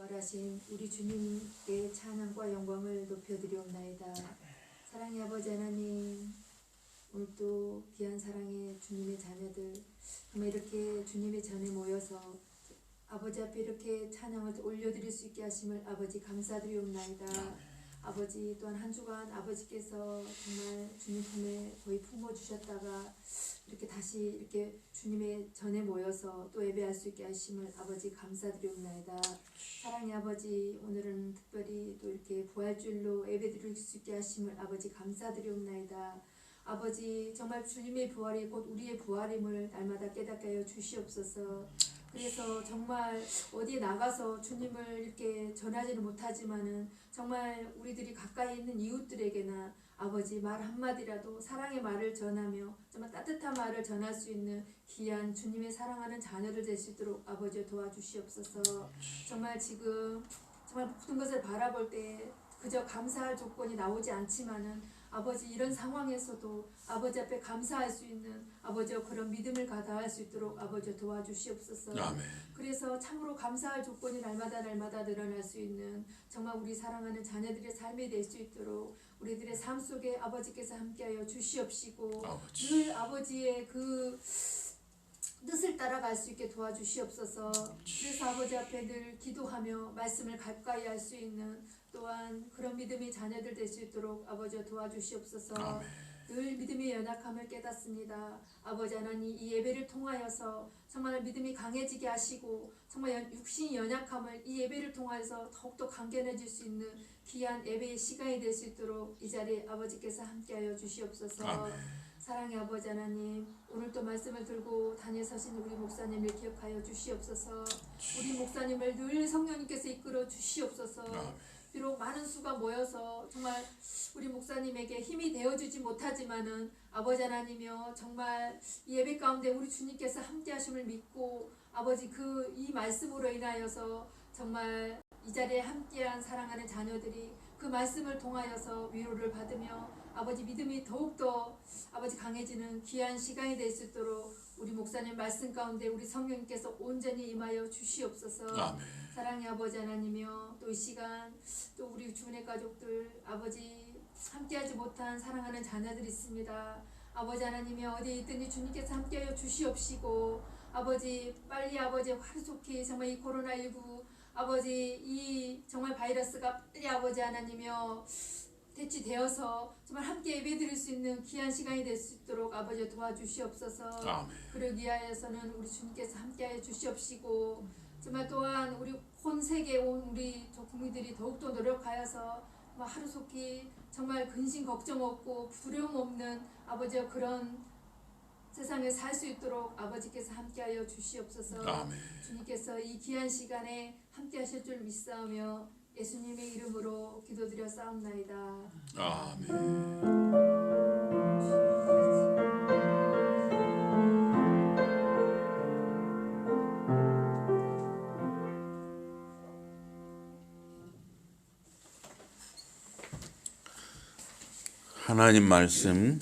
부활하신 우리 주님께 찬양과 영광을 높여드리옵나이다. 사랑의 아버지 하나님, 오늘도 귀한 사랑의 주님의 자녀들 정말 이렇게 주님의 전에 모여서 아버지 앞에 이렇게 찬양을 올려드릴 수 있게 하심을 아버지 감사드리옵나이다. 아버지 또한 한 주간 아버지께서 정말 주님 품에 거의 품어주셨다가 이렇게 다시 이렇게 주님의 전에 모여서 또 예배할 수 있게 하심을 아버지 감사드리옵나이다. 사랑의 아버지, 오늘은 특별히 또 이렇게 부활주일로 예배드릴 수 있게 하심을 아버지 감사드리옵나이다. 아버지, 정말 주님의 부활이 곧 우리의 부활임을 날마다 깨닫게 하여 주시옵소서. 그래서 정말 어디에 나가서 주님을 이렇게 전하지는 못하지만은 정말 우리들이 가까이 있는 이웃들에게나 아버지 말 한마디라도 사랑의 말을 전하며 정말 따뜻한 말을 전할 수 있는 귀한 주님의 사랑하는 자녀들 될 수 있도록 아버지 도와주시옵소서. 정말 지금 정말 모든 것을 바라볼 때 그저 감사할 조건이 나오지 않지만은 아버지 이런 상황에서도 아버지 앞에 감사할 수 있는 아버지와 그런 믿음을 가다할 수 있도록 아버지 도와주시옵소서. 아멘. 그래서 참으로 감사할 조건이 날마다 늘어날 수 있는 정말 우리 사랑하는 자녀들의 삶이 될 수 있도록 우리들의 삶 속에 아버지께서 함께하여 주시옵시고 늘 아버지의 그 뜻을 따라갈 수 있게 도와주시옵소서. 그래서 아버지 앞에 늘 기도하며 말씀을 가까이 할 수 있는 또한 그런 믿음의 자녀들 될 수 있도록 아버지 도와주시옵소서. 아멘. 늘 믿음의 연약함을 깨닫습니다. 아버지 하나님, 이 예배를 통하여서 정말 믿음이 강해지게 하시고 정말 육신의 연약함을 이 예배를 통해서 더욱더 강건해질 수 있는 귀한 예배의 시간이 될 수 있도록 이 자리에 아버지께서 함께하여 주시옵소서. 아멘. 사랑의 아버지 하나님, 오늘 또 말씀을 들고 단에 서신 우리 목사님을 기억하여 주시옵소서. 우리 목사님을 늘 성령님께서 이끌어 주시옵소서. 아멘. 비록 많은 수가 모여서 정말 우리 목사님에게 힘이 되어주지 못하지만은 아버지 하나님이여 정말 이 예배 가운데 우리 주님께서 함께 하심을 믿고 아버지 이 말씀으로 인하여서 정말 이 자리에 함께한 사랑하는 자녀들이 그 말씀을 통하여서 위로를 받으며 아버지 믿음이 더욱더 아버지 강해지는 귀한 시간이 될 수 있도록 우리 목사님 말씀 가운데 우리 성령님께서 온전히 임하여 주시옵소서. 아멘. 사랑의 아버지 하나님이여 또 이 시간 또 우리 주변의 가족들 아버지 함께하지 못한 사랑하는 자녀들이 있습니다. 아버지 하나님이여 어디에 있든지 주님께서 함께하여 주시옵시고 아버지 빨리 아버지 하루속히 정말 이 코로나19 아버지 이 정말 바이러스가 빨리 아버지 하나님이여 대치되어서 정말 함께 예배드릴 수 있는 귀한 시간이 될 수 있도록 아버지 도와주시옵소서. 아멘. 그러기 위하여서는 우리 주님께서 함께하여 주시옵시고 정말 또한 우리 온 세계에 온 우리 국민들이 더욱더 노력하여서 하루속히 정말 근심 걱정 없고 두려움 없는 아버지와 그런 세상에 살 수 있도록 아버지께서 함께하여 주시옵소서. 아멘. 주님께서 이 귀한 시간에 함께하실 줄 믿사오며 예수님의 이름으로 기도드려 싸움나이다. 아멘. 하나님 말씀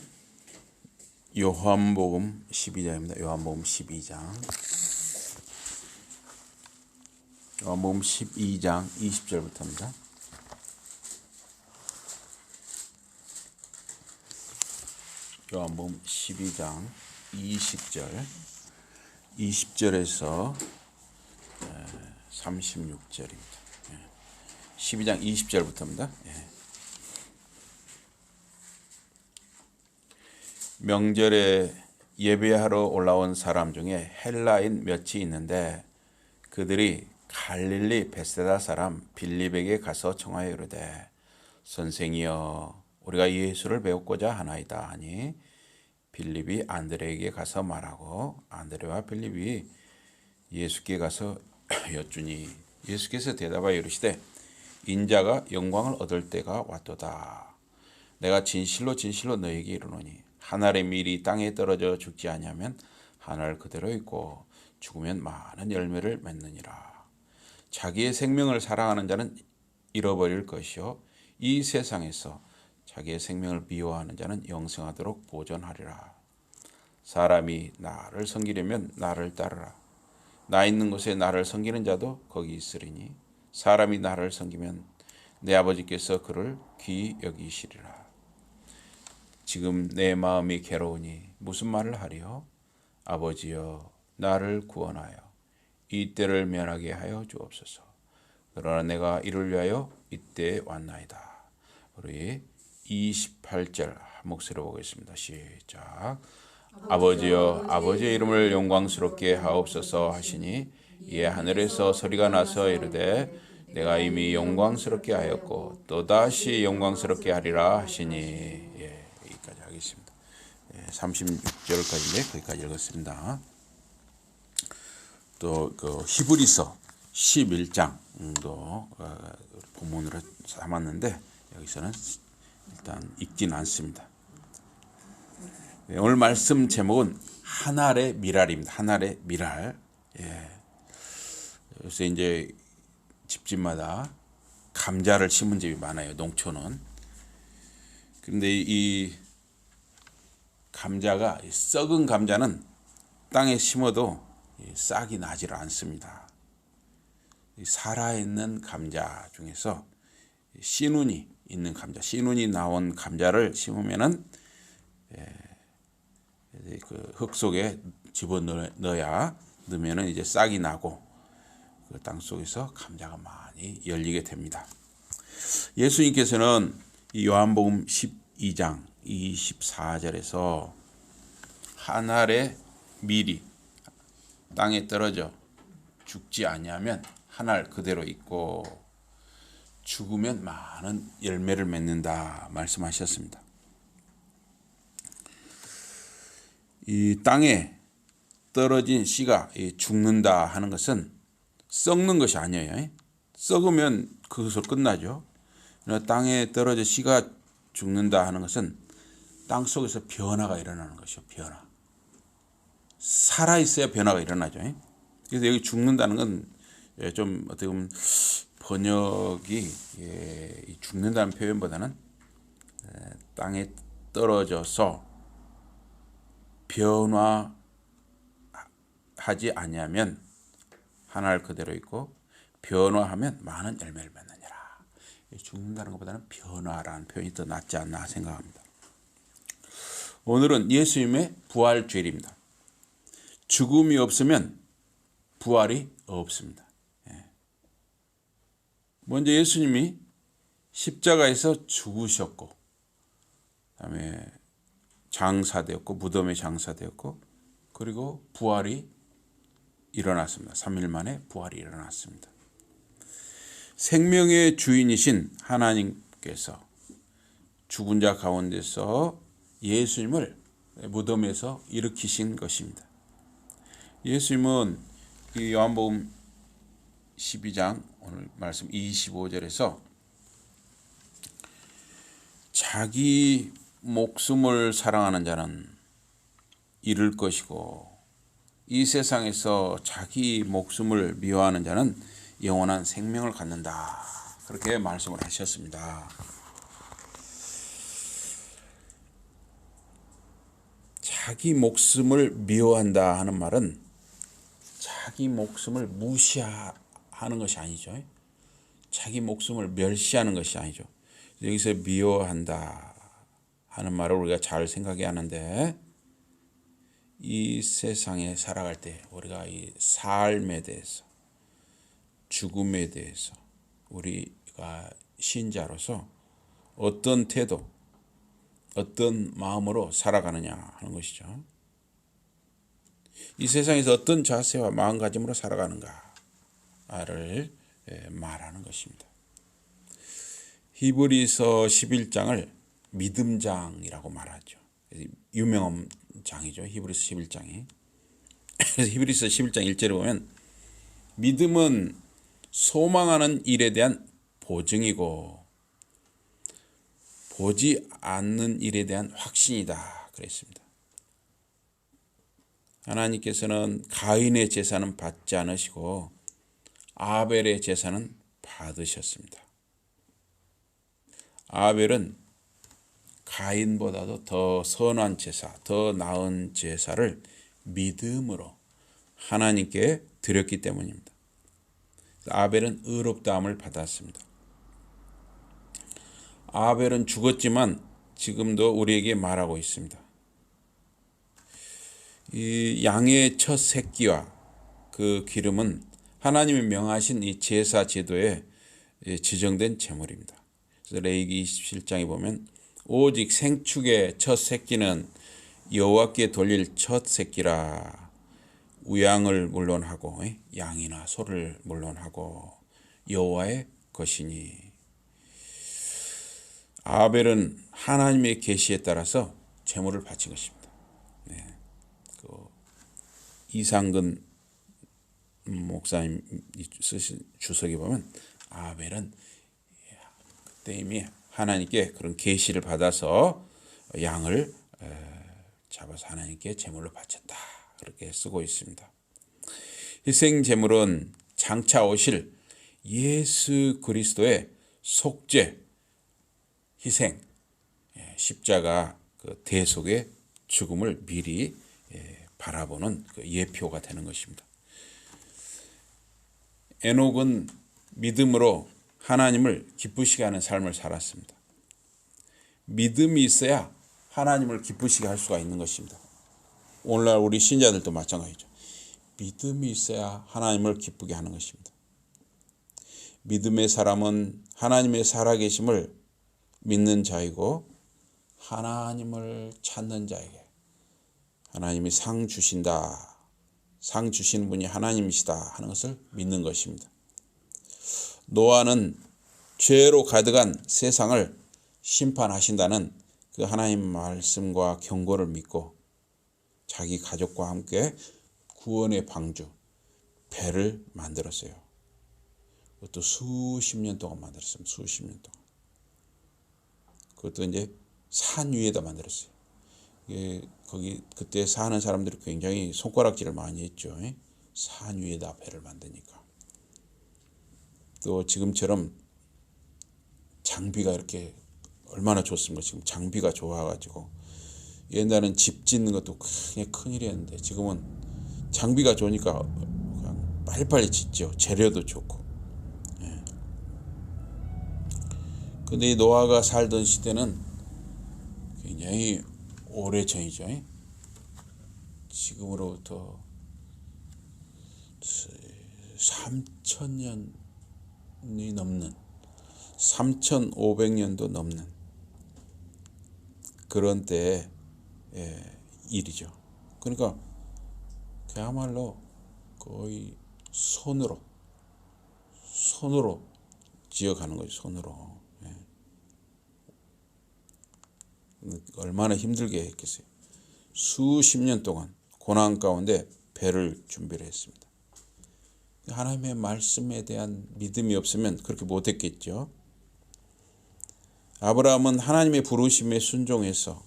요한복음 12장입니다. 요한복음 12장 20절부터입니다. 요한복음 12장 20절에서 36절입니다. 12장 20절부터입니다. 명절에 예배하러 올라온 사람 중에 헬라인 몇이 있는데 그들이 갈릴리 베세다 사람 빌립에게 가서 청하여 이르되 선생이여 우리가 예수를 배우고자 하나이다 하니 빌립이 안드레에게 가서 말하고 안드레와 빌립이 예수께 가서 여쭈니 예수께서 대답하여 이르시되 인자가 영광을 얻을 때가 왔도다. 내가 진실로 너에게 이르노니 한 알의 밀이 땅에 떨어져 죽지 아니하면 한 알 그대로 있고 죽으면 많은 열매를 맺느니라. 자기의 생명을 사랑하는 자는 잃어버릴 것이요 이 세상에서 자기의 생명을 미워하는 자는 영생하도록 보존하리라. 사람이 나를 섬기려면 나를 따르라. 나 있는 곳에 나를 섬기는 자도 거기 있으리니 사람이 나를 섬기면 내 아버지께서 그를 귀히 여기시리라. 지금 내 마음이 괴로우니 무슨 말을 하리요? 아버지여 나를 구원하여 이 때를 면하게 하여 주옵소서. 그러나 내가 이를 위하여 이때에 왔나이다. 우리 28절 한 목소리로 보겠습니다. 시작. 아버지여 아버지의 이름을 영광스럽게 하옵소서 하시니 이에 하늘에서 소리가 나서 이르되 내가 이미 영광스럽게 하였고 또다시 영광스럽게 하리라 하시니. 여기까지 하겠습니다. 36절까지인데 거기까지 읽었습니다. 또 그 히브리서 11장도 본문으로 삼았는데 여기서는 일단 읽지는 않습니다. 오늘 말씀 제목은 하늘의 미랄입니다. 하늘의 미랄. 그래서 이제 집집마다 감자를 심은 집이 많아요. 농촌은. 그런데 이 감자가 썩은 감자는 땅에 심어도 싹이 나질 않습니다. 살아있는 감자 중에서 씨눈이 있는 감자, 씨눈이 나온 감자를 심으면은 그 흙 속에 넣으면은 이제 싹이 나고 그 땅 속에서 감자가 많이 열리게 됩니다. 예수님께서는 이 요한복음 12장 24절에서 한 알의 밀이 땅에 떨어져 죽지 아니하면 한 알 그대로 있고 죽으면 많은 열매를 맺는다 말씀하셨습니다. 이 땅에 떨어진 씨가 죽는다 하는 것은 썩는 것이 아니에요. 썩으면 그것으로 끝나죠. 땅에 떨어져 씨가 죽는다 하는 것은 땅 속에서 변화가 일어나는 것이요. 변화. 살아있어야 변화가 일어나죠. 그래서 여기 죽는다는 건 좀 어떻게 보면 번역이 죽는다는 표현보다는 땅에 떨어져서 변화하지 아니하면 한 알 그대로 있고 변화하면 많은 열매를 맺느니라. 죽는다는 것보다는 변화라는 표현이 더 낫지 않나 생각합니다. 오늘은 예수님의 부활주일입니다. 죽음이 없으면 부활이 없습니다. 먼저 예수님이 십자가에서 죽으셨고 그다음에 장사되었고 무덤에 장사되었고 그리고 부활이 일어났습니다. 3일 만에 부활이 일어났습니다. 생명의 주인이신 하나님께서 죽은 자 가운데서 예수님을 무덤에서 일으키신 것입니다. 예수님은 이 요한복음 12장 오늘 말씀 25절에서 자기 목숨을 사랑하는 자는 잃을 것이고 이 세상에서 자기 목숨을 미워하는 자는 영원한 생명을 갖는다. 그렇게 말씀을 하셨습니다. 자기 목숨을 미워한다 하는 말은 자기 목숨을 무시하는 것이 아니죠. 자기 목숨을 멸시하는 것이 아니죠. 여기서 미워한다 하는 말을 우리가 잘 생각해야 하는데 이 세상에 살아갈 때 우리가 이 삶에 대해서 죽음에 대해서 우리가 신자로서 어떤 태도 어떤 마음으로 살아가느냐 하는 것이죠. 이 세상에서 어떤 자세와 마음가짐으로 살아가는가를 말하는 것입니다. 히브리서 11장을 믿음장이라고 말하죠. 유명한 장이죠. 히브리서 11장이. 그래서 히브리서 11장 1절에 보면 믿음은 소망하는 일에 대한 보증이고 보지 않는 일에 대한 확신이다 그랬습니다. 하나님께서는 가인의 제사는 받지 않으시고 아벨의 제사는 받으셨습니다. 아벨은 가인보다도 더 선한 제사, 더 나은 제사를 믿음으로 하나님께 드렸기 때문입니다. 아벨은 의롭다함을 받았습니다. 아벨은 죽었지만 지금도 우리에게 말하고 있습니다. 이 양의 첫 새끼와 그 기름은 하나님이 명하신 이 제사 제도에 지정된 제물입니다. 그래서 레위기 27장에 보면 오직 생축의 첫 새끼는 여호와께 돌릴 첫 새끼라. 우양을 물론 하고 양이나 소를 물론 하고 여호와의 것이니. 아벨은 하나님의 계시에 따라서 제물을 바친 것입니다. 이상근 목사님 쓰신 주석에 보면 아벨은 그때 이미 하나님께 그런 계시를 받아서 양을 잡아서 하나님께 제물로 바쳤다, 그렇게 쓰고 있습니다. 희생 제물은 장차 오실 예수 그리스도의 속죄, 희생, 십자가 그 대속의 죽음을 미리 바라보는 그 예표가 되는 것입니다. 에녹은 믿음으로 하나님을 기쁘시게 하는 삶을 살았습니다. 믿음이 있어야 하나님을 기쁘시게 할 수가 있는 것입니다. 오늘날 우리 신자들도 마찬가지죠. 믿음이 있어야 하나님을 기쁘게 하는 것입니다. 믿음의 사람은 하나님의 살아계심을 믿는 자이고 하나님을 찾는 자에게 하나님이 상 주신다, 상 주시는 분이 하나님이시다 하는 것을 믿는 것입니다. 노아는 죄로 가득한 세상을 심판하신다는 그 하나님 말씀과 경고를 믿고 자기 가족과 함께 구원의 방주, 배를 만들었어요. 그것도 수십 년 동안 만들었습니다. 수십 년 동안. 그것도 이제 산 위에다 만들었어요. 거기 그때 사는 사람들이 굉장히 손가락질을 많이 했죠. 산 위에다 배를 만드니까. 또 지금처럼 장비가 이렇게 얼마나 좋습니까? 지금 장비가 좋아가지고 옛날엔 집 짓는 것도 그냥 큰일이었는데 지금은 장비가 좋으니까 그냥 빨리빨리 짓죠. 재료도 좋고. 근데 이 노아가 살던 시대는 굉장히 오래전이죠. 지금으로부터 3,000년이 넘는 3,500년도 넘는 그런 때의 일이죠. 그러니까 그야말로 거의 손으로 지어가는 거죠. 손으로. 얼마나 힘들게 했겠어요. 수십 년 동안 고난 가운데 배를 준비를 했습니다. 하나님의 말씀에 대한 믿음이 없으면 그렇게 못했겠죠. 아브라함은 하나님의 부르심에 순종해서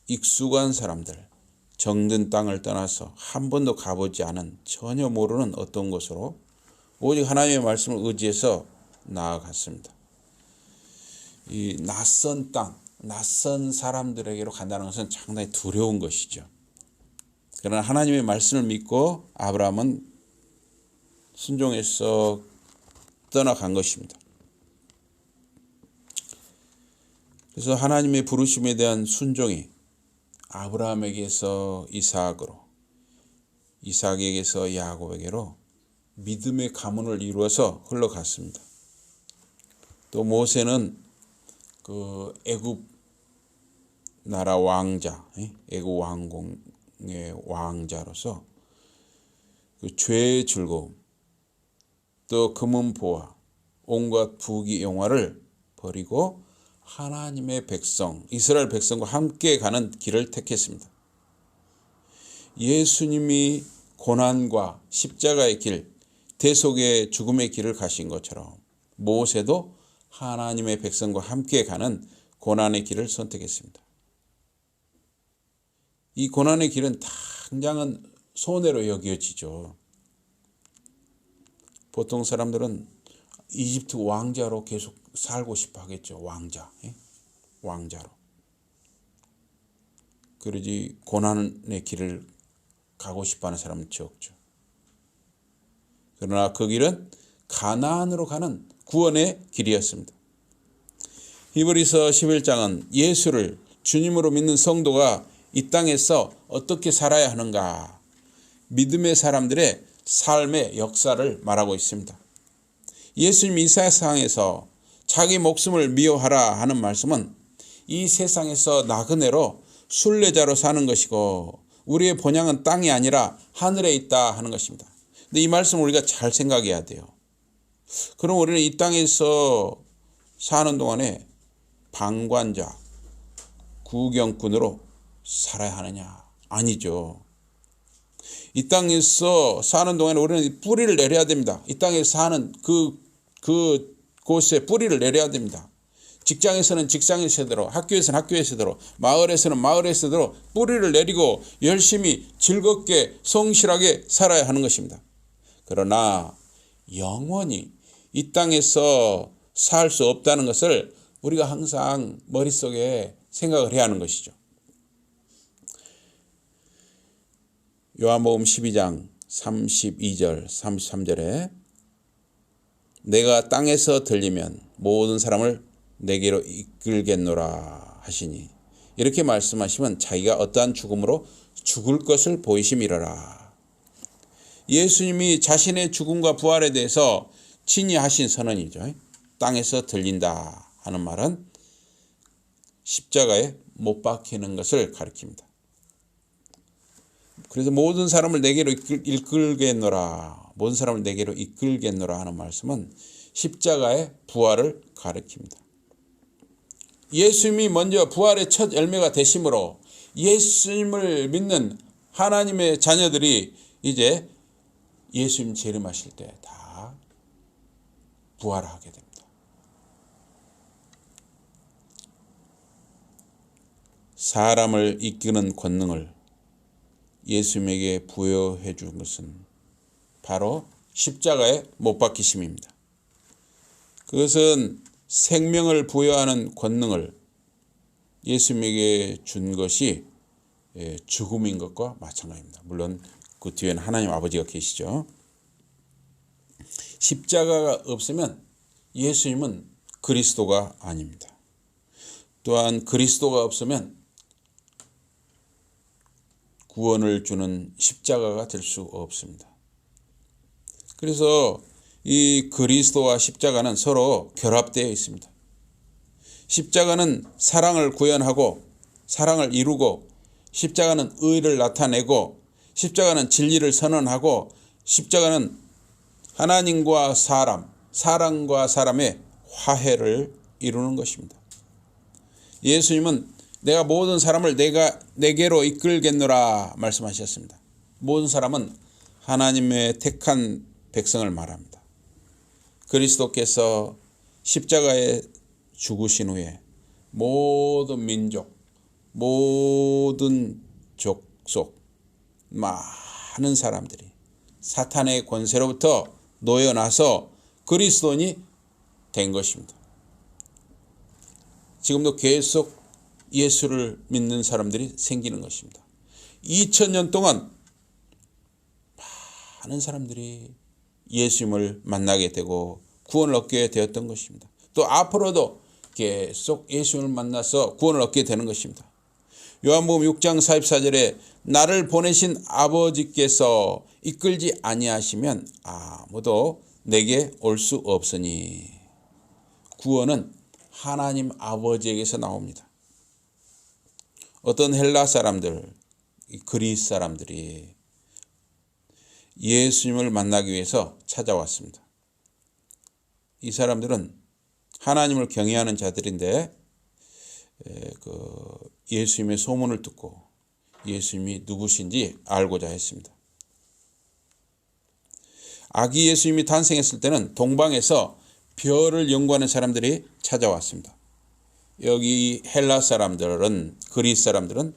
익숙한 사람들, 정든 땅을 떠나서 한 번도 가보지 않은 전혀 모르는 어떤 곳으로 오직 하나님의 말씀을 의지해서 나아갔습니다. 이 낯선 땅, 낯선 사람들에게로 간다는 것은 상당히 두려운 것이죠. 그러나 하나님의 말씀을 믿고 아브라함은 순종해서 떠나간 것입니다. 그래서 하나님의 부르심에 대한 순종이 아브라함에게서 이삭으로, 이삭에게서 야곱에게로 믿음의 가문을 이루어서 흘러갔습니다. 또 모세는 그 애굽 나라 왕자, 애굽 왕궁의 왕자로서 그 죄의 즐거움, 또 금은보화, 온갖 부귀 영화를 버리고 하나님의 백성, 이스라엘 백성과 함께 가는 길을 택했습니다. 예수님이 고난과 십자가의 길, 대속의 죽음의 길을 가신 것처럼 모세도 하나님의 백성과 함께 가는 고난의 길을 선택했습니다. 이 고난의 길은 당장은 손해로 여겨지죠. 보통 사람들은 이집트 왕자로 계속 살고 싶어 하겠죠. 왕자로. 그러지 고난의 길을 가고 싶어 하는 사람은 적죠. 그러나 그 길은 가나안으로 가는 구원의 길이었습니다. 히브리서 11장은 예수를 주님으로 믿는 성도가 이 땅에서 어떻게 살아야 하는가, 믿음의 사람들의 삶의 역사를 말하고 있습니다. 예수님이 이 세상에서 자기 목숨을 미워하라 하는 말씀은 이 세상에서 나그네로 순례자로 사는 것이고 우리의 본향은 땅이 아니라 하늘에 있다 하는 것입니다. 근데 이 말씀을 우리가 잘 생각해야 돼요. 그럼 우리는 이 땅에서 사는 동안에 방관자, 구경꾼으로 살아야 하느냐? 아니죠. 이 땅에서 사는 동안에 우리는 뿌리를 내려야 됩니다. 이 땅에서 사는 그곳에 뿌리를 내려야 됩니다. 직장에서는 직장에서대로, 학교에서는 학교에서대로, 마을에서는 마을에서대로 뿌리를 내리고 열심히 즐겁게 성실하게 살아야 하는 것입니다. 그러나 영원히 이 땅에서 살 수 없다는 것을 우리가 항상 머릿속에 생각을 해야 하는 것이죠. 요한복음 12장 32절 33절에 내가 땅에서 들리면 모든 사람을 내게로 이끌겠노라 하시니, 이렇게 말씀하시면 자기가 어떠한 죽음으로 죽을 것을 보이심이라라. 예수님이 자신의 죽음과 부활에 대해서 친히 하신 선언이죠. 땅에서 들린다 하는 말은 십자가에 못 박히는 것을 가리킵니다. 그래서 모든 사람을 내게로 이끌겠노라, 모든 사람을 내게로 이끌겠노라 하는 말씀은 십자가의 부활을 가리킵니다. 예수님이 먼저 부활의 첫 열매가 되심으로 예수님을 믿는 하나님의 자녀들이 이제 예수님 재림하실 때 다 부활하게 됩니다. 사람을 이끄는 권능을 예수님에게 부여해 준 것은 바로 십자가에 못 박히심입니다. 그것은 생명을 부여하는 권능을 예수님에게 준 것이 죽음인 것과 마찬가지입니다. 물론 그 뒤에는 하나님 아버지가 계시죠. 십자가가 없으면 예수님은 그리스도가 아닙니다. 또한 그리스도가 없으면 구원을 주는 십자가가 될 수 없습니다. 그래서 이 그리스도와 십자가는 서로 결합되어 있습니다. 십자가는 사랑을 구현하고 사랑을 이루고, 십자가는 의를 나타내고, 십자가는 진리를 선언하고, 십자가는 하나님과 사람, 사람과 사람의 화해를 이루는 것입니다. 예수님은 내가 모든 사람을 내게로 이끌겠노라 말씀하셨습니다. 모든 사람은 하나님의 택한 백성을 말합니다. 그리스도께서 십자가에 죽으신 후에 모든 민족, 모든 족속, 많은 사람들이 사탄의 권세로부터 놓여나서 그리스도인이 된 것입니다. 지금도 계속 예수를 믿는 사람들이 생기는 것입니다. 2000년 동안 많은 사람들이 예수님을 만나게 되고 구원을 얻게 되었던 것입니다. 또 앞으로도 계속 예수님을 만나서 구원을 얻게 되는 것입니다. 요한복음 6장 44절에 나를 보내신 아버지께서 이끌지 아니하시면 아무도 내게 올 수 없으니, 구원은 하나님 아버지에게서 나옵니다. 어떤 헬라 사람들, 그리스 사람들이 예수님을 만나기 위해서 찾아왔습니다. 이 사람들은 하나님을 경외하는 자들인데 예수님의 소문을 듣고 예수님이 누구신지 알고자 했습니다. 아기 예수님이 탄생했을 때는 동방에서 별을 연구하는 사람들이 찾아왔습니다. 여기 헬라 사람들은, 그리스 사람들은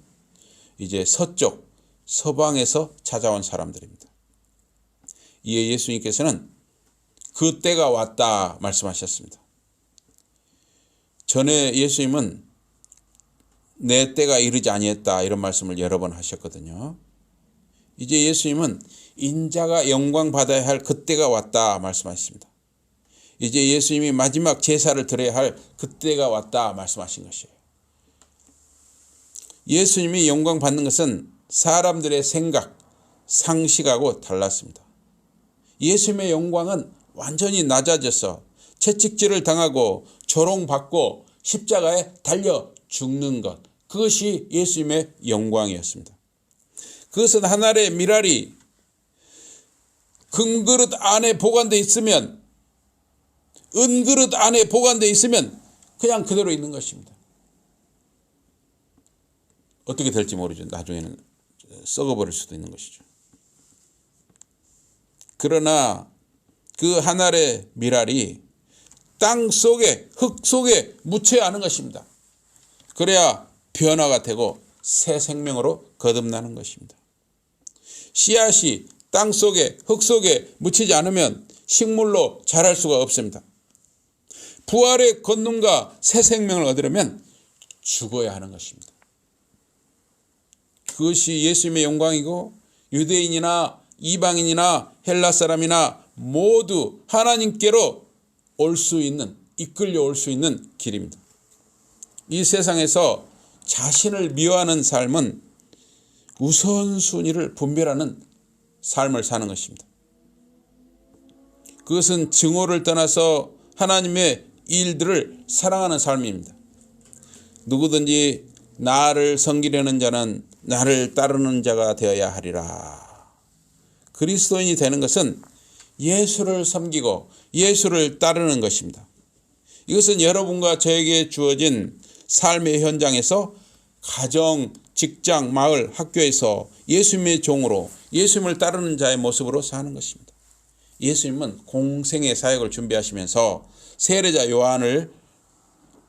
이제 서쪽, 서방에서 찾아온 사람들입니다. 이에 예수님께서는 그 때가 왔다 말씀하셨습니다. 전에 예수님은 내 때가 이르지 아니했다 이런 말씀을 여러 번 하셨거든요. 이제 예수님은 인자가 영광 받아야 할 그 때가 왔다 말씀하셨습니다. 이제 예수님이 마지막 제사를 드려야 할 그때가 왔다 말씀하신 것이에요. 예수님이 영광 받는 것은 사람들의 생각, 상식하고 달랐습니다. 예수님의 영광은 완전히 낮아져서 채찍질을 당하고 조롱받고 십자가에 달려 죽는 것, 그것이 예수님의 영광이었습니다. 그것은 한 알의 밀알이 금그릇 안에 보관되어 있으면, 은그릇 안에 보관되어 있으면 그냥 그대로 있는 것입니다. 어떻게 될지 모르죠. 나중에는 썩어버릴 수도 있는 것이죠. 그러나 그 한 알의 밀알이 땅 속에, 흙 속에 묻혀야 하는 것입니다. 그래야 변화가 되고 새 생명으로 거듭나는 것입니다. 씨앗이 땅 속에, 흙 속에 묻히지 않으면 식물로 자랄 수가 없습니다. 부활의 권능과 새 생명을 얻으려면 죽어야 하는 것입니다. 그것이 예수님의 영광이고, 유대인이나 이방인이나 헬라 사람이나 모두 하나님께로 올 수 있는, 이끌려 올 수 있는 길입니다. 이 세상에서 자신을 미워하는 삶은 우선순위를 분별하는 삶을 사는 것입니다. 그것은 증오를 떠나서 하나님의 일들을 사랑하는 삶입니다. 누구든지 나를 섬기려는 자는 나를 따르는 자가 되어야 하리라. 그리스도인이 되는 것은 예수를 섬기고 예수를 따르는 것입니다. 이것은 여러분과 저에게 주어진 삶의 현장에서 가정, 직장, 마을, 학교에서 예수님의 종으로 예수님을 따르는 자의 모습으로 사는 것입니다. 예수님은 공생의 사역을 준비하시면서 세례자 요한을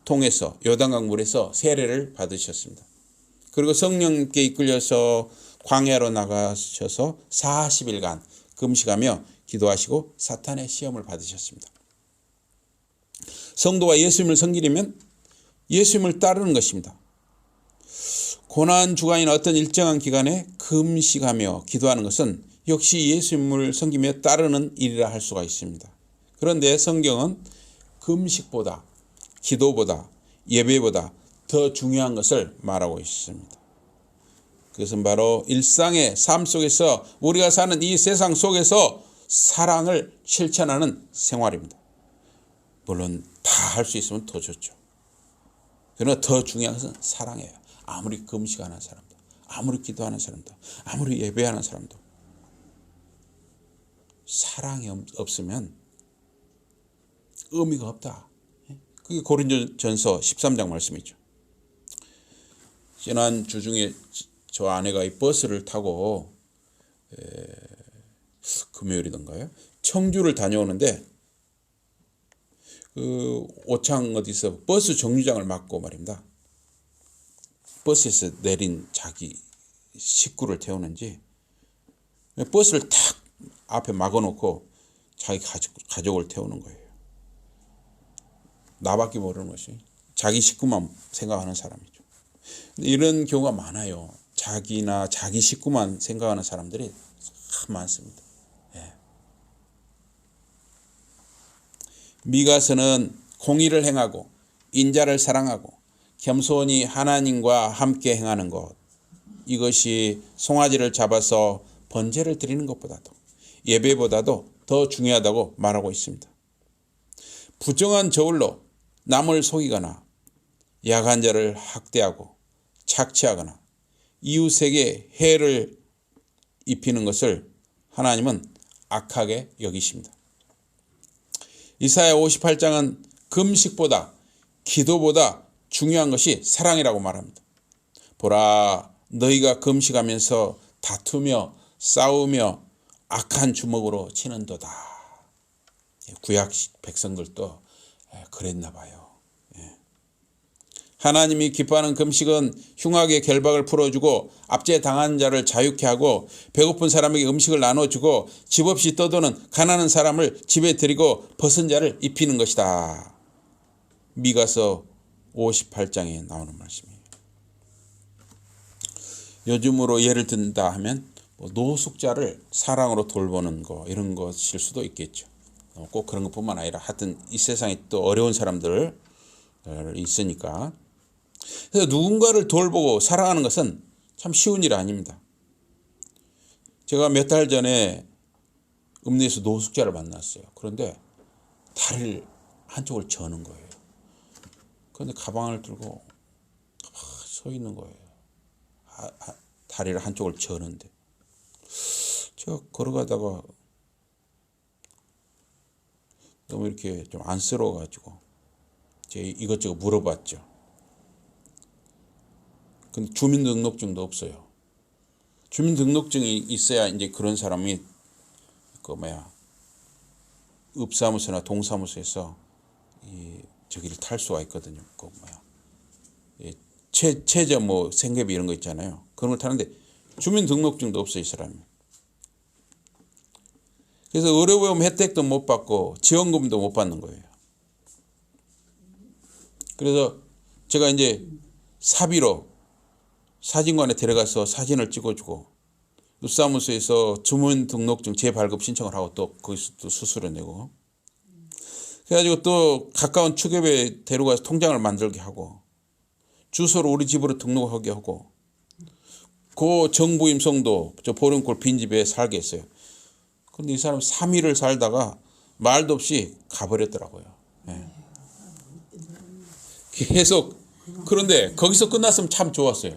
통해서 요단강 물에서 세례를 받으셨습니다. 그리고 성령께 이끌려서 광야로 나가셔서 40일간 금식하며 기도하시고 사탄의 시험을 받으셨습니다. 성도가 예수님을 섬기려면 예수님을 따르는 것입니다. 고난 주간이나 어떤 일정한 기간에 금식하며 기도하는 것은 역시 예수님을 섬기며 따르는 일이라 할 수가 있습니다. 그런데 성경은 금식보다, 기도보다, 예배보다 더 중요한 것을 말하고 있습니다. 그것은 바로 일상의 삶 속에서 우리가 사는 이 세상 속에서 사랑을 실천하는 생활입니다. 물론 다 할 수 있으면 더 좋죠. 그러나 더 중요한 것은 사랑이에요. 아무리 금식하는 사람도, 아무리 기도하는 사람도, 아무리 예배하는 사람도 사랑이 없으면 의미가 없다. 그게 고린도전서 13장 말씀이죠. 지난 주 중에 저 아내가 이 버스를 타고 금요일이던가요? 청주를 다녀오는데 그 오창 어디서 버스 정류장을 막고 말입니다. 버스에서 내린 자기 식구를 태우는지 버스를 탁 앞에 막아놓고 자기 가족을 태우는 거예요. 나밖에 모르는 것이 자기 식구만 생각하는 사람이죠. 이런 경우가 많아요. 자기나 자기 식구만 생각하는 사람들이 참 많습니다. 예. 미가서는 공의를 행하고 인자를 사랑하고 겸손히 하나님과 함께 행하는 것, 이것이 송아지를 잡아서 번제를 드리는 것보다도 예배보다도 더 중요하다고 말하고 있습니다. 부정한 저울로 남을 속이거나 약한 자를 학대하고 착취하거나 이웃에게 해를 입히는 것을 하나님은 악하게 여기십니다. 이사야 58장은 금식보다 기도보다 중요한 것이 사랑이라고 말합니다. 보라, 너희가 금식하면서 다투며 싸우며 악한 주먹으로 치는도다. 구약 백성들도 그랬나 봐요. 하나님이 기뻐하는 금식은 흉악의 결박을 풀어주고 압제당한 자를 자유케 하고 배고픈 사람에게 음식을 나눠주고 집 없이 떠도는 가난한 사람을 집에 들이고 벗은 자를 입히는 것이다. 미가서 58장에 나오는 말씀이에요. 요즘으로 예를 든다 하면 노숙자를 사랑으로 돌보는 거, 이런 것일 수도 있겠죠. 꼭 그런 것뿐만 아니라 하여튼 이 세상에 또 어려운 사람들 있으니까. 그래서 누군가를 돌보고 사랑하는 것은 참 쉬운 일 아닙니다. 제가 몇 달 전에 읍내에서 노숙자를 만났어요. 그런데 다리를 한쪽을 저는 거예요. 그런데 가방을 들고 서 있는 거예요. 다리를 한쪽을 저는데. 제가 걸어가다가 너무 이렇게 좀 안쓰러워가지고 제가 이것저것 물어봤죠. 근데 주민등록증도 없어요. 주민등록증이 있어야 이제 그런 사람이 읍사무소나 동사무소에서 저기를 탈 수가 있거든요. 최저 뭐 생계비 이런 거 있잖아요. 그런 걸 타는데 주민등록증도 없어요, 이 사람이. 그래서 의료보험 혜택도 못 받고 지원금도 못 받는 거예요. 그래서 제가 이제 사비로 사진관에 데려가서 사진을 찍어주고 읍사무소에서 주민등록증 재발급 신청을 하고 또 거기서 또 수수료 내고 그래가지고 또 가까운 축협에 데려가서 통장을 만들게 하고 주소를 우리 집으로 등록하게 하고 그 정부임성도 저 보령골 빈집에 살게 했어요. 그런데 이 사람이 3일을 살다가 말도 없이 가버렸더라고요. 예. 계속 그런데 거기서 끝났으면 참 좋았어요.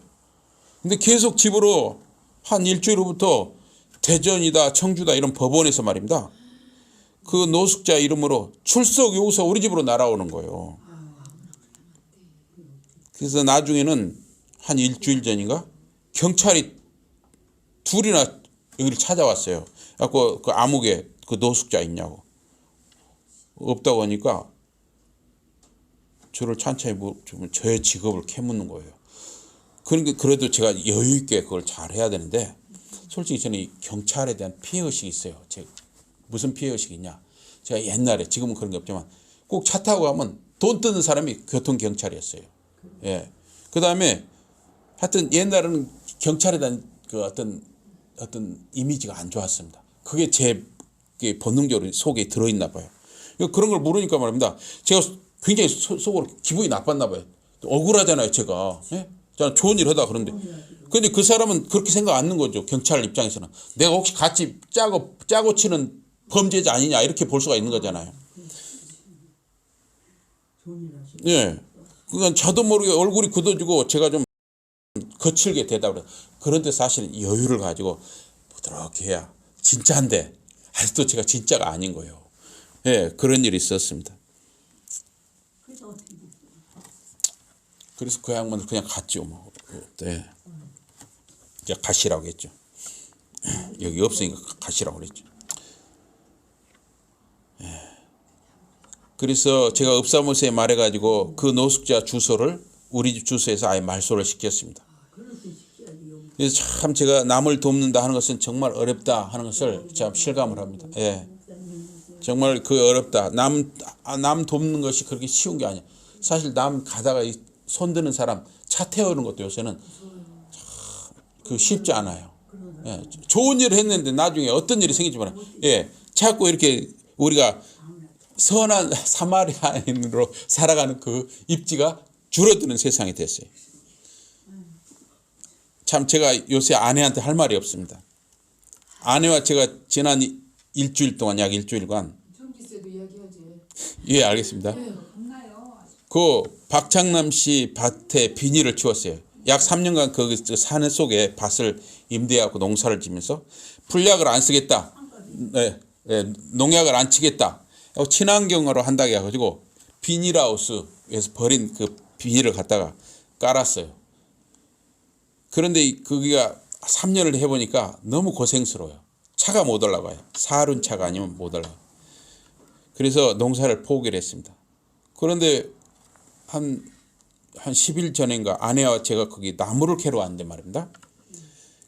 근데 계속 집으로 한 일주일 후부터 대전이다 청주다 이런 법원에서 말입니다. 그 노숙자 이름으로 출석 요구서 우리 집으로 날아오는 거예요. 그래서 나중에는 한 일주일 전인가 경찰이 둘이나 여기를 찾아왔어요. 그래서 그 암흑에 그 노숙자 있냐고. 없다고 하니까 저를 찬찬히 주면 저의 직업을 캐묻는 거예요. 그러니까 그래도 제가 여유 있게 그걸 잘 해야 되는데 솔직히 저는 이 경찰에 대한 피해의식이 있어요. 무슨 피해의식이 있냐. 제가 옛날에 지금은 그런 게 없지만 꼭 차 타고 가면 돈 뜨는 사람이 교통경찰이었어요. 예. 그 다음에 하여튼 옛날에는 경찰에 대한 그 어떤 이미지가 안 좋았습니다. 그게 제 본능적으로 속에 들어있나 봐요. 그런 걸 모르니까 말입니다. 제가 굉장히 속으로 기분이 나빴나 봐요. 억울하잖아요, 제가. 예? 저는 좋은 일 하다 그런데. 근데 그 사람은 그렇게 생각 안 하는 거죠. 경찰 입장에서는. 내가 혹시 같이 짜고 치는 범죄자 아니냐 이렇게 볼 수가 있는 거잖아요. 예. 그러니까 저도 모르게 얼굴이 굳어지고 제가 좀 거칠게 대답을 해요. 그런데 사실 여유를 가지고 부드럽게 해야 진짜인데 아직도 제가 진짜가 아닌 거예요. 예, 그런 일이 있었습니다. 그래서 그 양반을 그냥 갔죠. 뭐. 네. 그냥 가시라고 했죠. 여기 없으니까 가시라고 그랬죠. 예. 그래서 제가 읍사무소에 말해가지고 그 노숙자 주소를 우리 집 주소에서 아예 말소를 시켰습니다. 그래서 참 제가 남을 돕는다 하는 것은 정말 어렵다 하는 것을 참 실감을 합니다. 예. 정말 그 어렵다. 남 돕는 것이 그렇게 쉬운 게 아니야. 사실 남 가다가 손 드는 사람 차 태우는 것도 요새는 그 쉽지 않아요. 예. 좋은 일을 했는데 나중에 어떤 일이 생기지 몰라요. 예. 자꾸 이렇게 우리가 선한 사마리아인으로 살아가는 그 입지가 줄어드는 세상이 됐어요. 참 제가 요새 아내한테 할 말이 없습니다. 아내와 제가 지난 일주일 동안 약 일주일간 전기세도 이야기하지. 예, 알겠습니다. 그 박창남 씨 밭에 비닐을 치웠어요. 약 3년간 그 산 속에 밭을 임대하고 농사를 지면서 풀약을 안 쓰겠다. 네, 네, 농약을 안 치겠다. 친환경으로 한다고 해가지고 비닐하우스에서 버린 그 비닐을 갖다가 깔았어요. 그런데 거기가 3년을 해보니까 너무 고생스러워요. 차가 못 올라가요. 사륜 차가 아니면 못 올라가요. 그래서 농사를 포기를 했습니다. 그런데 한 10일 전인가 아내와 제가 거기 나무를 캐러 왔는데 말입니다.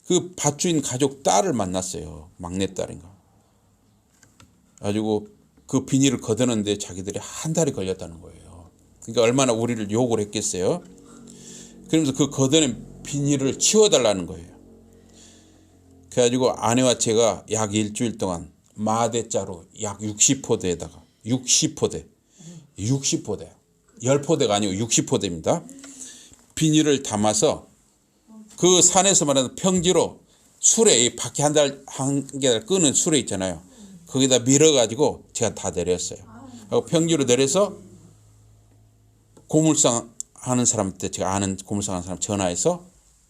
그 밭주인 가족 딸을 만났어요. 막내딸인가. 가지고 그 비닐을 걷어내는데 자기들이 한 달이 걸렸다는 거예요. 그러니까 얼마나 우리를 욕을 했겠어요. 그러면서 그 걷어낸 비닐을 치워달라는 거예요. 그래가지고 아내와 제가 약 일주일 동안 마대자루 약 60포대에다가 60포대 10포대가 아니고 60포대입니다. 비닐을 담아서 그 산에서 말하는 평지로 수레, 이 바퀴 한 개를 끄는 수레 있잖아요. 거기다 밀어가지고 제가 다 내렸어요. 그리고 평지로 내려서 고물상 하는 사람한테, 제가 아는 고물상 하는 사람 전화해서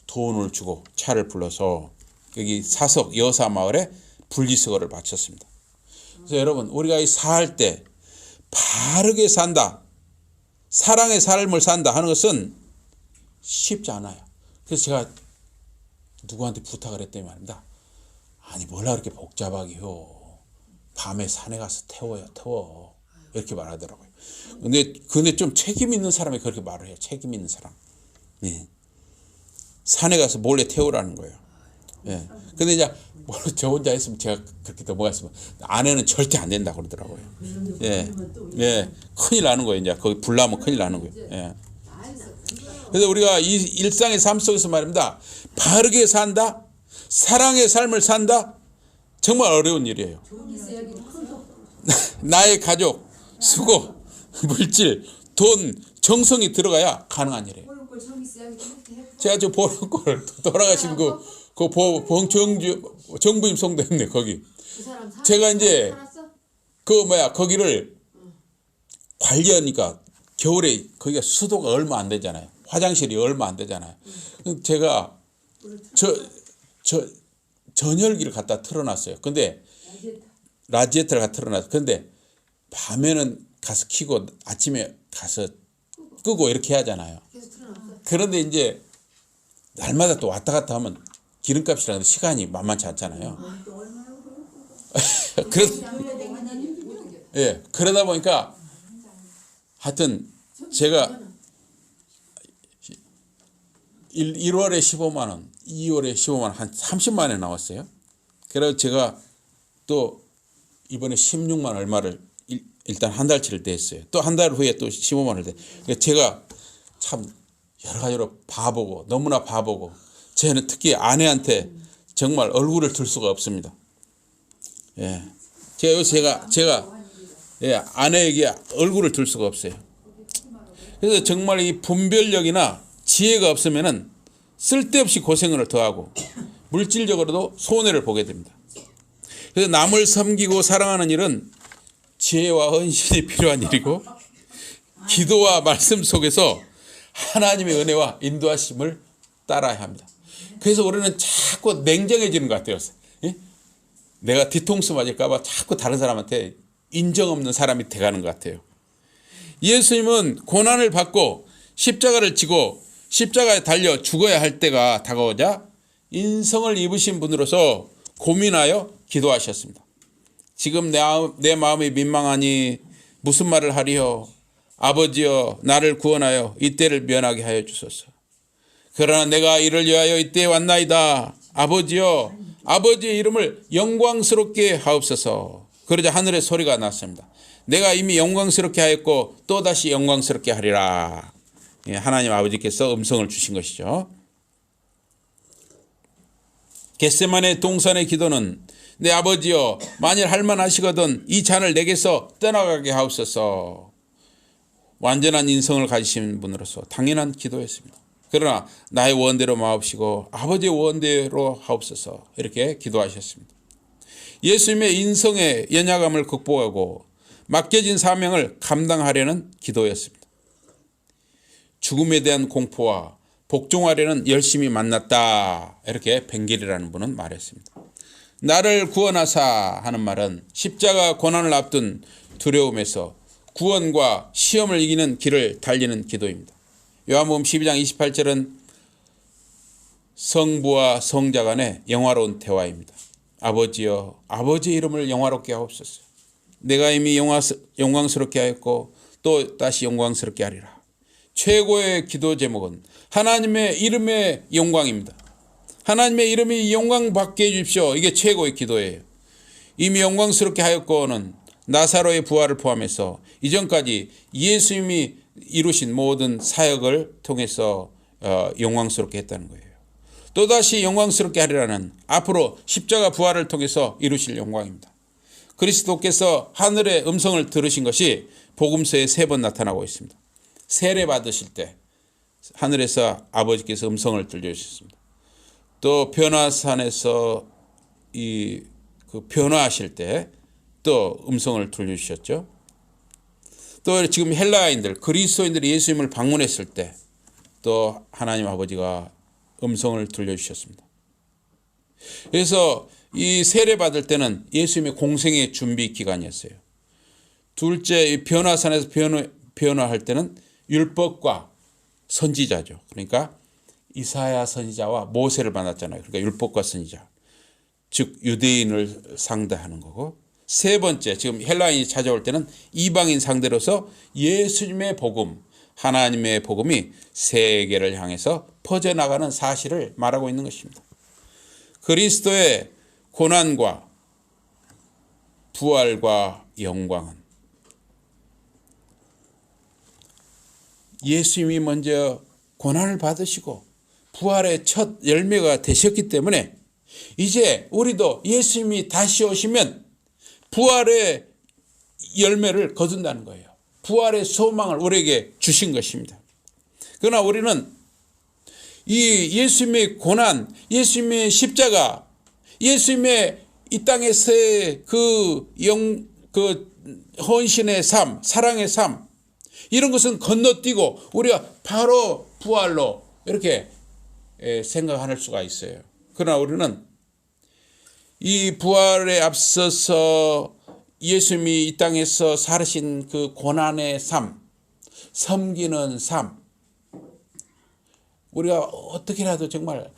돈을 주고 차를 불러서 여기 사석 여사 마을에 분리수거를 마쳤습니다. 그래서 여러분, 우리가 이 살 때 바르게 산다, 사랑의 삶을 산다 하는 것은 쉽지 않아요. 그래서 제가 누구한테 부탁을 했더니 말입니다. 아니 뭐라 그렇게 복잡하게 해요. 밤에 산에 가서 태워. 이렇게 말하더라고요. 근데 좀 책임 있는 사람이 그렇게 말을 해요. 책임 있는 사람. 네. 산에 가서 몰래 태우라는 거예요. 예. 근데 이제 저 혼자 했으면 제가 그렇게 넘어갔으면 아내는 절대 안 된다 그러더라고요. 예. 예. 큰일 나는 거예요. 이제 거기 불 나면 큰일 나는 거예요. 예. 그래서 우리가 이 일상의 삶 속에서 말입니다. 바르게 산다, 사랑의 삶을 산다, 정말 어려운 일이에요. 나의 가족, 수고, 물질, 돈, 정성이 들어가야 가능한 일이에요. 제가 저 보름골 돌아가신 그 정부임 성도였네 거기. 제가 이제 거기를 관리하니까 겨울에 거기가 수도가 얼마 안 되잖아요. 화장실이 얼마 안 되잖아요. 제가 전열기를 갖다 틀어놨어요. 근데 라지에타를 갖다 틀어놨어요. 근데 밤에는 가서 켜고 아침에 가서 끄고 이렇게 하잖아요. 그런데 이제 날마다 또 왔다 갔다 하면 기름값이라는 시간이 만만치 않잖아요. 그러다 보니까 하여튼 제가 1월에 15만 원, 2월에 15만 원, 한 30만 원에 나왔어요. 그래서 제가 또 이번에 16만 얼마를 일단 한 달치를 냈어요. 또 한 달 후에 또 15만 원을 냈어요. 제가 참 여러 가지로 봐보고 너무나 봐보고 저는 특히 아내한테 정말 얼굴을 들 수가 없습니다. 예, 제가 아내에게 얼굴을 들 수가 없어요. 그래서 정말 이 분별력이나 지혜가 없으면은 쓸데없이 고생을 더하고 물질적으로도 손해를 보게 됩니다. 그래서 남을 섬기고 사랑하는 일은 지혜와 헌신이 필요한 일이고 기도와 말씀 속에서 하나님의 은혜와 인도하심을 따라야 합니다. 그래서 우리는 자꾸 냉정해지는 것 같아요. 내가 뒤통수 맞을까 봐 자꾸 다른 사람한테 인정 없는 사람이 돼가는 것 같아요. 예수님은 고난을 받고 십자가를 지고 십자가에 달려 죽어야 할 때가 다가오자 인성을 입으신 분으로서 고민하여 기도하셨습니다. 지금 내 마음이 민망하니 무슨 말을 하리요? 아버지여 나를 구원하여 이때를 면하게 하여 주소서. 그러나 내가 이를 위하여 이때에 왔나이다. 아버지여 아버지의 이름을 영광스럽게 하옵소서. 그러자 하늘의 소리가 났습니다. 내가 이미 영광스럽게 하였고 또다시 영광스럽게 하리라. 하나님 아버지께서 음성을 주신 것이죠. 겟세마네 동산의 기도는 내 아버지여 만일 할만하시거든 이 잔을 내게서 떠나가게 하옵소서. 완전한 인성을 가지신 분으로서 당연한 기도였습니다. 그러나 나의 원대로 마옵시고 아버지의 원대로 하옵소서 이렇게 기도하셨습니다. 예수님의 인성의 연약함을 극복하고 맡겨진 사명을 감당하려는 기도였습니다. 죽음에 대한 공포와 복종하려는 열심히 만났다 이렇게 벵겔이라는 분은 말했습니다. 나를 구원하사 하는 말은 십자가 고난을 앞둔 두려움에서 구원과 시험을 이기는 길을 달리는 기도입니다. 요한복음 12장 28절은 성부와 성자 간의 영화로운 대화입니다. 아버지여 아버지의 이름을 영화롭게 하옵소서. 내가 이미 영광스럽게 하였고 또 다시 영광스럽게 하리라. 최고의 기도 제목은 하나님의 이름의 영광입니다. 하나님의 이름이 영광받게 해주십시오. 이게 최고의 기도예요. 이미 영광스럽게 하였고는 나사로의 부활을 포함해서 이전까지 예수님이 이루신 모든 사역을 통해서 영광스럽게 했다는 거예요. 또다시 영광스럽게 하리라는 앞으로 십자가 부활을 통해서 이루실 영광입니다. 그리스도께서 하늘의 음성을 들으신 것이 복음서에 3번 나타나고 있습니다. 세례 받으실 때 하늘에서 아버지께서 음성을 들려주셨습니다. 또 변화산에서 그 변화하실 때 또 음성을 들려주셨죠. 또 지금 헬라인들, 그리스도인들이 예수님을 방문했을 때 또 하나님 아버지가 음성을 들려주셨습니다. 그래서 이 세례 받을 때는 예수님의 공생의 준비 기간이었어요. 둘째, 이 변화산에서 변화할 때는 율법과 선지자죠. 그러니까 이사야 선지자와 모세를 만났잖아요. 그러니까 율법과 선지자, 즉 유대인을 상대하는 거고, 세 번째, 지금 헬라인이 찾아올 때는 이방인 상대로서 예수님의 복음, 하나님의 복음이 세계를 향해서 퍼져나가는 사실을 말하고 있는 것입니다. 그리스도의 고난과 부활과 영광은 예수님이 먼저 고난을 받으시고 부활의 첫 열매가 되셨기 때문에 이제 우리도 예수님이 다시 오시면 부활의 열매를 거둔다는 거예요. 부활의 소망을 우리에게 주신 것입니다. 그러나 우리는 이 예수님의 고난, 예수님의 십자가, 예수님의 이 땅에서의 그 헌신의 삶, 사랑의 삶, 이런 것은 건너뛰고 우리가 바로 부활로 이렇게 생각할 수가 있어요. 그러나 우리는 이 부활에 앞서서 예수님이 이 땅에서 살으신 그 고난의 삶, 섬기는 삶, 우리가 어떻게라도 정말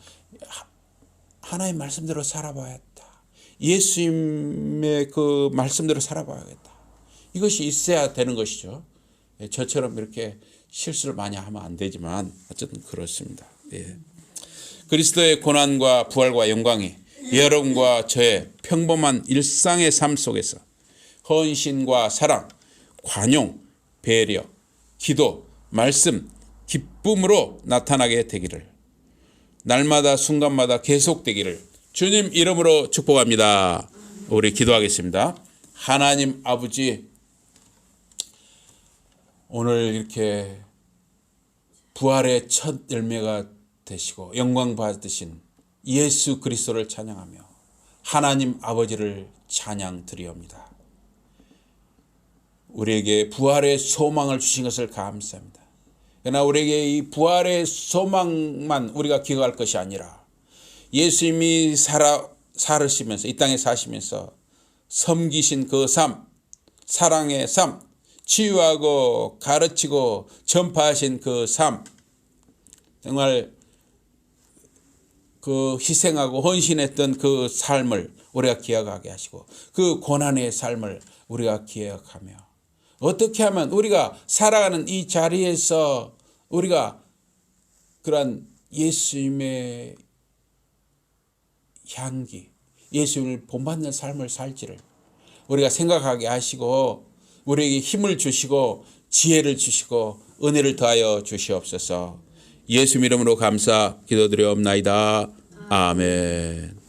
하나님의 말씀대로 살아봐야겠다. 예수님의 그 말씀대로 살아봐야겠다. 이것이 있어야 되는 것이죠. 저처럼 이렇게 실수를 많이 하면 안 되지만 어쨌든 그렇습니다. 예. 그리스도의 고난과 부활과 영광이 여러분과 저의 평범한 일상의 삶 속에서 헌신과 사랑, 관용, 배려, 기도, 말씀, 기쁨으로 나타나게 되기를, 날마다 순간마다 계속되기를 주님 이름으로 축복합니다. 우리 기도하겠습니다. 하나님 아버지, 오늘 이렇게 부활의 첫 열매가 되시고 영광 받으신 예수 그리스도를 찬양하며 하나님 아버지를 찬양 드리옵니다. 우리에게 부활의 소망을 주신 것을 감사합니다. 그러나 우리에게 이 부활의 소망만 우리가 기억할 것이 아니라 예수님이 살으시면서 이 땅에 사시면서 섬기신 그 삶, 사랑의 삶, 치유하고 가르치고 전파하신 그 삶, 정말 그 희생하고 헌신했던 그 삶을 우리가 기억하게 하시고 그 고난의 삶을 우리가 기억하며 어떻게 하면 우리가 살아가는 이 자리에서 우리가 그러한 예수님의 향기, 예수님을 본받는 삶을 살지를 우리가 생각하게 하시고 우리에게 힘을 주시고 지혜를 주시고 은혜를 더하여 주시옵소서. 예수 이름으로 감사 기도드리옵나이다. 아멘.